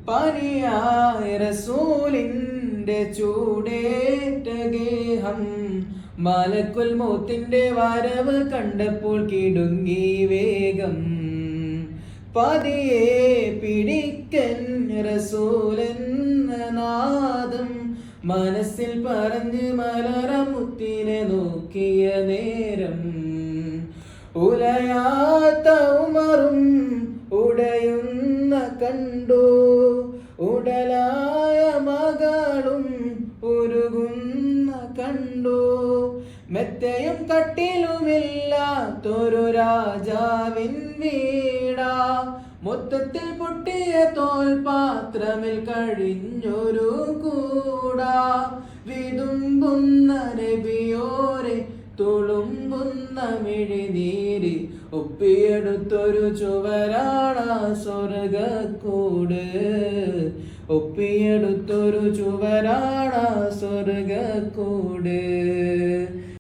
പനിയായ റസൂലിന്റെ ചൂടേറ്റ ഗേഹം മലക്കുൽ മൗത്തിന്റെ വരവ് കണ്ടപ്പോൾ കിടുങ്ങി വേഗം. പതിയെ പിടിക്കൻ റസൂലെന്ന നാദം മനസ്സിൽ പറഞ്ഞ് മലരമുത്തിനെ നോക്കിയ നേരം. ഉലയാത്ത ഉമറും ഉടയുന്ന കണ്ടു, ഉടലായ മകളും ഉരുകുന്ന കണ്ടു. മെത്തയും കട്ടിലുമില്ലാത്തൊരു രാജാവിൻ വീടാ, മൊത്തത്തിൽ പൊട്ടിയ തോൽപാത്രമിൽ കഴിഞ്ഞൊരു കൂടാ. വിതുമ്പുന്ന നബിയോരെ തുളുമ്പുന്ന മിഴിനീര് ഒപ്പിയെടുത്തൊരു ചുവരാണ സ്വർഗക്കൂട്, ഒപ്പിയെടുത്തൊരു ചുവരാണ സ്വർഗക്കൂട്.